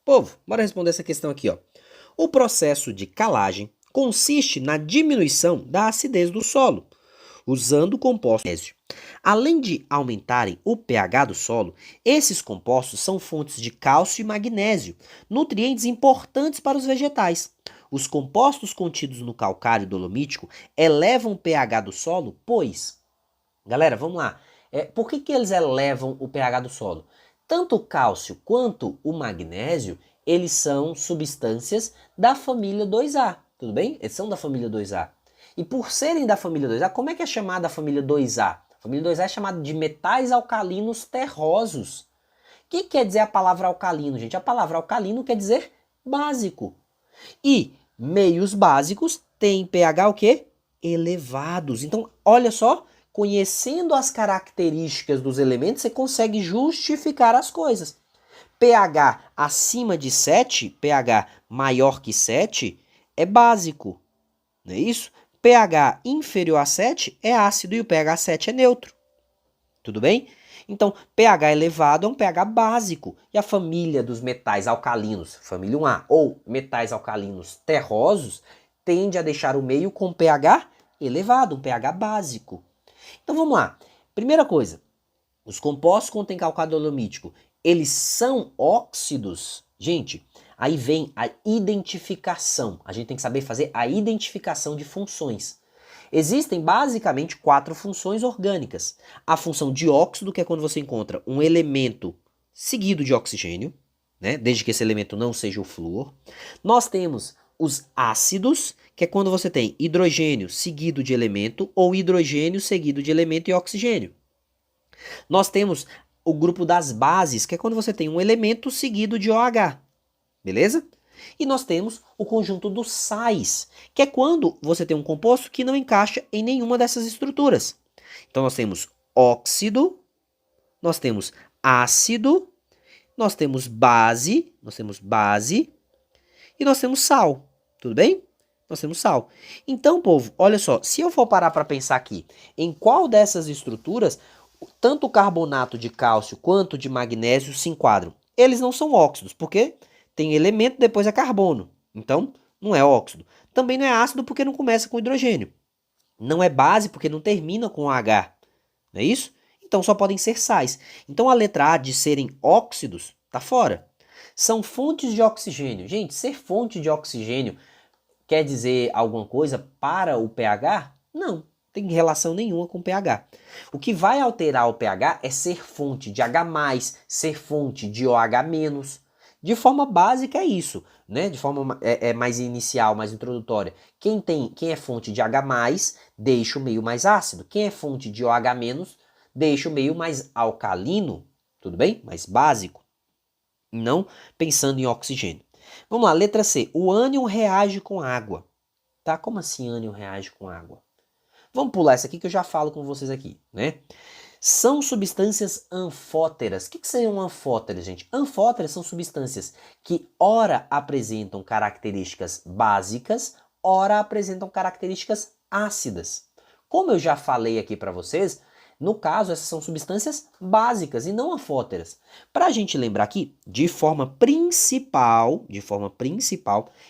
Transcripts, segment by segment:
Povo, bora responder essa questão aqui, ó. O processo de calagem consiste na diminuição da acidez do solo, usando compostos magnésio. Além de aumentarem o pH do solo, esses compostos são fontes de cálcio e magnésio, nutrientes importantes para os vegetais. Os compostos contidos no calcário dolomítico elevam o pH do solo, pois... Galera, vamos lá. Por que eles elevam o pH do solo? Tanto o cálcio quanto o magnésio, eles são substâncias da família 2A, tudo bem? Eles são da família 2A. E por serem da família 2A, como é que é chamada a família 2A? A família 2A é chamada de metais alcalinos terrosos. O que quer dizer a palavra alcalino, gente? A palavra alcalino quer dizer básico. E meios básicos têm pH o quê? Elevados. Então, olha só, conhecendo as características dos elementos, você consegue justificar as coisas. pH acima de 7, pH maior que 7, é básico, não é isso? pH inferior a 7 é ácido e o pH 7 é neutro. Tudo bem? Então, pH elevado é um pH básico. E a família dos metais alcalinos, família 1A, ou metais alcalinos terrosos, tende a deixar o meio com pH elevado, um pH básico. Então vamos lá. Primeira coisa, os compostos contêm calcário dolomítico, eles são óxidos? Gente, aí vem a identificação. A gente tem que saber fazer a identificação de funções. Existem basicamente 4 funções orgânicas. A função de óxido, que é quando você encontra um elemento seguido de oxigênio, né, desde que esse elemento não seja o flúor. Nós temos os ácidos, que é quando você tem hidrogênio seguido de elemento ou hidrogênio seguido de elemento e oxigênio. Nós temos o grupo das bases, que é quando você tem um elemento seguido de OH, beleza? E nós temos o conjunto dos sais, que é quando você tem um composto que não encaixa em nenhuma dessas estruturas. Então nós temos óxido, nós temos ácido, nós temos base e nós temos sal, tudo bem? Nós temos sal. Então, povo, olha só, se eu for parar para pensar aqui, em qual dessas estruturas tanto o carbonato de cálcio quanto de magnésio se enquadram? Eles não são óxidos, porque tem elemento, depois é carbono. Então, não é óxido. Também não é ácido porque não começa com hidrogênio. Não é base porque não termina com H. Não é isso? Então só podem ser sais. Então a letra A de serem óxidos está fora. São fontes de oxigênio. Gente, ser fonte de oxigênio quer dizer alguma coisa para o pH? Não, tem relação nenhuma com o pH. O que vai alterar o pH é ser fonte de H+, ser fonte de OH-. De forma básica é isso, né? De forma mais inicial, mais introdutória. Quem é fonte de H+, deixa o meio mais ácido. Quem é fonte de OH-, deixa o meio mais alcalino, tudo bem? Mais básico. Não pensando em oxigênio. Vamos lá, letra C. O ânion reage com água. Tá? Como assim ânion reage com água? Vamos pular essa aqui que eu já falo com vocês aqui, né? São substâncias anfóteras. O que são anfóteras, gente? Anfóteras são substâncias que ora apresentam características básicas, ora apresentam características ácidas. Como eu já falei aqui para vocês, no caso, essas são substâncias básicas e não anfóteras. Para a gente lembrar aqui, de forma principal,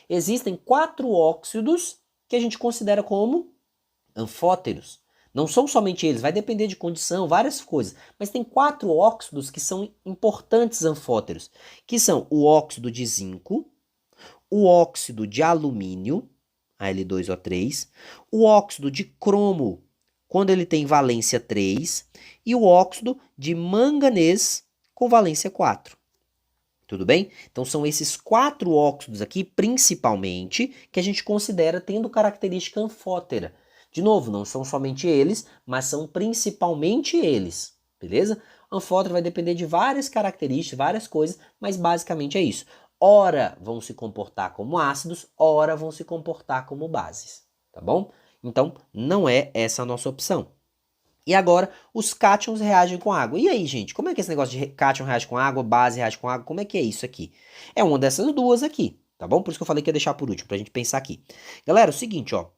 existem 4 óxidos que a gente considera como anfóteros. Não são somente eles, vai depender de condição, várias coisas. Mas tem 4 óxidos que são importantes anfóteros, que são o óxido de zinco, o óxido de alumínio, Al2O3, o óxido de cromo, quando ele tem valência 3, e o óxido de manganês com valência 4. Tudo bem? Então são esses 4 óxidos aqui, principalmente, que a gente considera tendo característica anfótera. De novo, não são somente eles, mas são principalmente eles, beleza? Anfótero vai depender de várias características, várias coisas, mas basicamente é isso. Ora vão se comportar como ácidos, ora vão se comportar como bases, tá bom? Então, não é essa a nossa opção. E agora, os cátions reagem com água. E aí, gente, como é que esse negócio de cátion reage com água, base reage com água, como é que é isso aqui? É uma dessas duas aqui, tá bom? Por isso que eu falei que ia deixar por último, pra gente pensar aqui. Galera, é o seguinte, ó.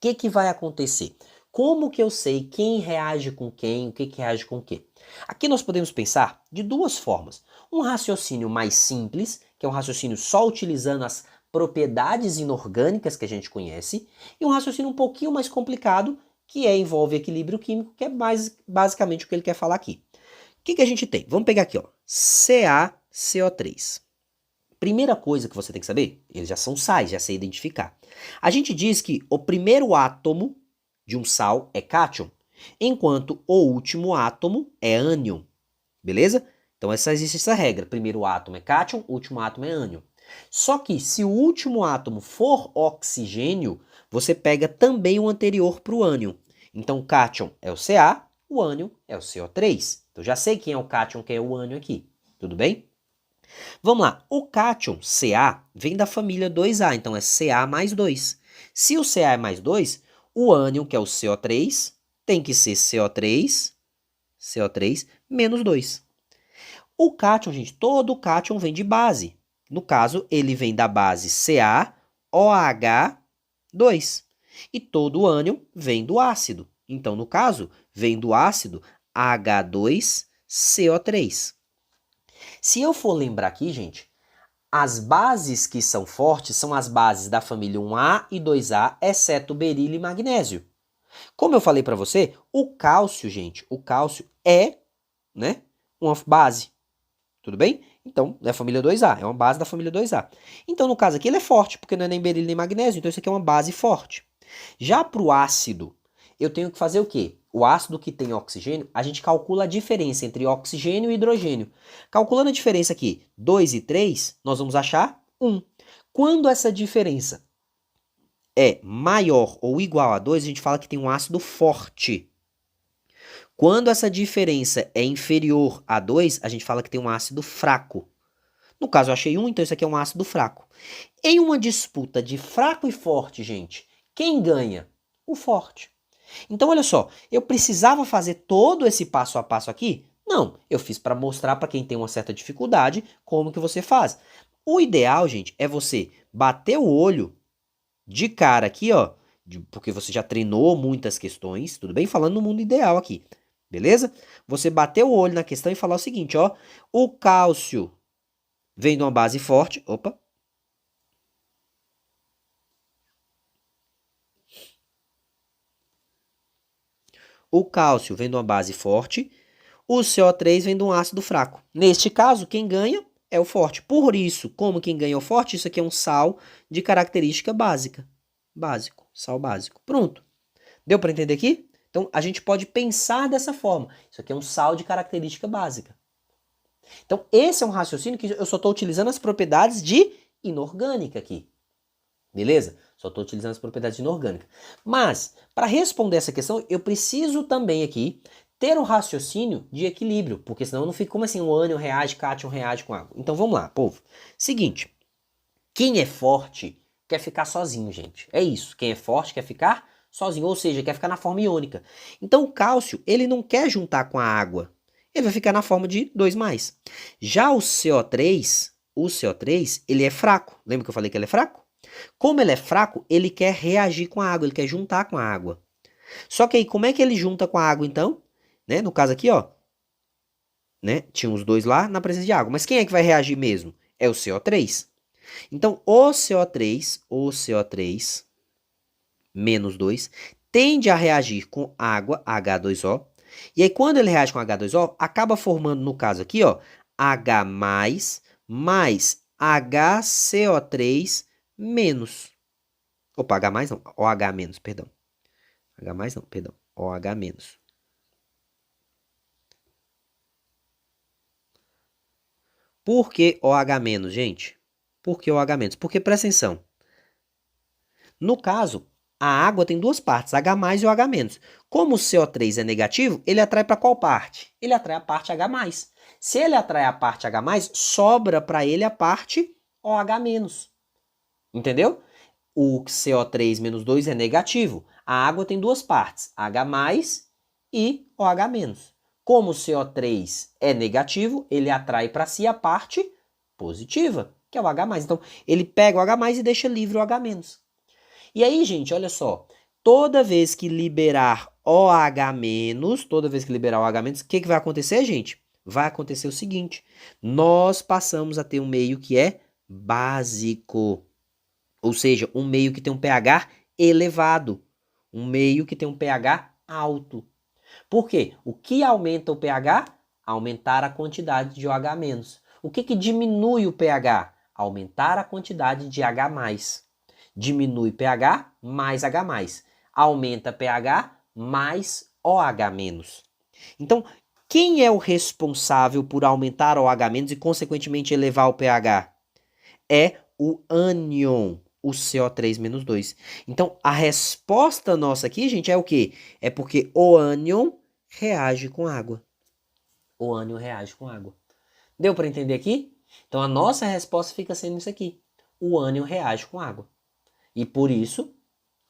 O que vai acontecer? Como que eu sei quem reage com quem, o que que reage com o quê? Aqui nós podemos pensar de duas formas. Um raciocínio mais simples, que é um raciocínio só utilizando as propriedades inorgânicas que a gente conhece, e um raciocínio um pouquinho mais complicado, que envolve equilíbrio químico, que é basicamente o que ele quer falar aqui. O que que a gente tem? Vamos pegar aqui, ó, CaCO3. Primeira coisa que você tem que saber, eles já são sais, já sei identificar. A gente diz que o primeiro átomo de um sal é cátion, enquanto o último átomo é ânion, beleza? Então existe essa regra, primeiro átomo é cátion, último átomo é ânion. Só que se o último átomo for oxigênio, você pega também o anterior para o ânion. Então o cátion é o Ca, o ânion é o CO3. Então já sei quem é o cátion, quem é o ânion aqui, tudo bem? Vamos lá, o cátion, Ca, vem da família 2A, então é Ca mais 2. Se o Ca é mais 2, o ânion, que é o CO3, tem que ser CO3 menos 2. O cátion, gente, todo cátion vem de base. No caso, ele vem da base CaOH2. E todo ânion vem do ácido. Então, no caso, vem do ácido H2CO3. Se eu for lembrar aqui, gente, as bases que são fortes são as bases da família 1A e 2A, exceto berílio e magnésio. Como eu falei para você, o cálcio, gente, o cálcio é, né, uma base. Tudo bem? Então, é a família 2A, é uma base da família 2A. Então, no caso aqui, ele é forte, porque não é nem berílio nem magnésio, então isso aqui é uma base forte. Já para o ácido, eu tenho que fazer o quê? O ácido que tem oxigênio, a gente calcula a diferença entre oxigênio e hidrogênio. Calculando a diferença aqui, 2 e 3, nós vamos achar 1. Quando essa diferença é maior ou igual a 2, a gente fala que tem um ácido forte. Quando essa diferença é inferior a 2, a gente fala que tem um ácido fraco. No caso, eu achei 1, então isso aqui é um ácido fraco. Em uma disputa de fraco e forte, gente, quem ganha? O forte. Então, olha só, eu precisava fazer todo esse passo a passo aqui? Não, eu fiz para mostrar para quem tem uma certa dificuldade como que você faz. O ideal, gente, é você bater o olho de cara aqui, ó, porque você já treinou muitas questões, tudo bem? Falando no mundo ideal aqui, beleza? Você bater o olho na questão e falar o seguinte, ó, o cálcio vem de uma base forte, opa. O cálcio vem de uma base forte, o CO3 vem de um ácido fraco. Neste caso, quem ganha é o forte. Por isso, como quem ganha é o forte, isso aqui é um sal de característica básica. Básico, sal básico. Pronto. Deu para entender aqui? Então, a gente pode pensar dessa forma. Isso aqui é um sal de característica básica. Então, esse é um raciocínio que eu só estou utilizando as propriedades de inorgânica aqui. Beleza? Só estou utilizando as propriedades de inorgânica. Mas, para responder essa questão, eu preciso também aqui ter um raciocínio de equilíbrio, porque senão não fica como assim, o ânion reage, cátion reage com água. Então, vamos lá, povo. Seguinte, quem é forte quer ficar sozinho, gente. É isso. Quem é forte quer ficar sozinho, ou seja, quer ficar na forma iônica. Então, o cálcio, ele não quer juntar com a água. Ele vai ficar na forma de 2+. Já o CO3, ele é fraco. Lembra que eu falei que ele é fraco? Como ele é fraco, ele quer reagir com a água, ele quer juntar com a água. Só que aí, como é que ele junta com a água, então? Né? No caso aqui, ó, né? Tinha os dois lá na presença de água. Mas quem é que vai reagir mesmo? É o CO3. Então, o CO3 menos 2 tende a reagir com água, H2O. E aí, quando ele reage com H2O, acaba formando, no caso aqui, ó, H mais HCO3 menos. Opa, H mais não, OH menos, perdão. H mais não, perdão, OH menos. Por que OH menos, gente? Por que OH menos? Porque, presta atenção. No caso, a água tem duas partes, H mais e OH menos. Como o CO3 é negativo, ele atrai para qual parte? Ele atrai a parte H mais. Se ele atrai a parte H mais, sobra para ele a parte OH menos. Entendeu? O CO3 menos 2 é negativo. A água tem duas partes, H mais e OH menos. Como o CO3 é negativo, ele atrai para si a parte positiva, que é o H mais. Então, ele pega o H mais e deixa livre o H menos. E aí, gente, olha só. toda vez que liberar OH-, toda vez que liberar OH-, o que vai acontecer, gente? Vai acontecer o seguinte, nós passamos a ter um meio que é básico, ou seja, um meio que tem um pH elevado, um meio que tem um pH alto. Por quê? O que aumenta o pH? Aumentar a quantidade de OH-. O que diminui o pH? Aumentar a quantidade de H+. Diminui pH mais H+. Aumenta pH mais OH-. Então, quem é o responsável por aumentar o OH- e, consequentemente, elevar o pH? É o ânion, o CO3-2. Então, a resposta nossa aqui, gente, é o quê? É porque o ânion reage com água. O ânion reage com água. Deu para entender aqui? Então, a nossa resposta fica sendo isso aqui. O ânion reage com água. E, por isso,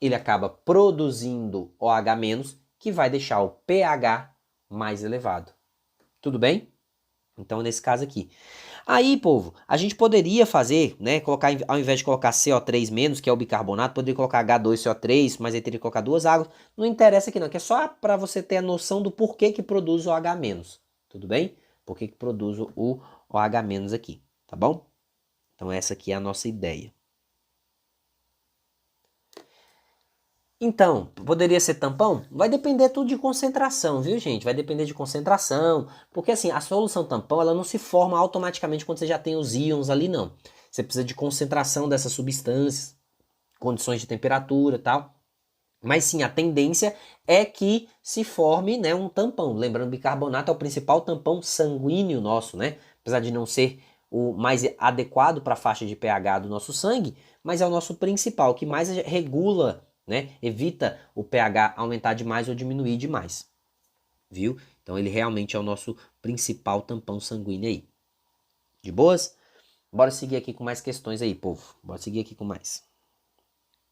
ele acaba produzindo OH-, que vai deixar o pH mais elevado. Tudo bem? Então, nesse caso aqui. Aí, povo, a gente poderia fazer, né, colocar, ao invés de colocar CO3-, que é o bicarbonato, poderia colocar H2CO3, mas aí teria que colocar duas águas. Não interessa aqui não, que é só para você ter a noção do porquê que produz o OH-. Tudo bem? Por que produz o OH- aqui, tá bom? Então, essa aqui é a nossa ideia. Então, poderia ser tampão? Vai depender tudo de concentração, viu, gente? Vai depender de concentração, porque assim, a solução tampão, ela não se forma automaticamente quando você já tem os íons ali, não. Você precisa de concentração dessas substâncias, condições de temperatura e tal. Mas sim, a tendência é que se forme, né, um tampão. Lembrando, bicarbonato é o principal tampão sanguíneo nosso, né? Apesar de não ser o mais adequado para a faixa de pH do nosso sangue, mas é o nosso principal, que mais regula, né? Evita o pH aumentar demais ou diminuir demais. Viu? Então ele realmente é o nosso principal tampão sanguíneo aí. De boas? Bora seguir aqui com mais questões aí, povo. Bora seguir aqui com mais.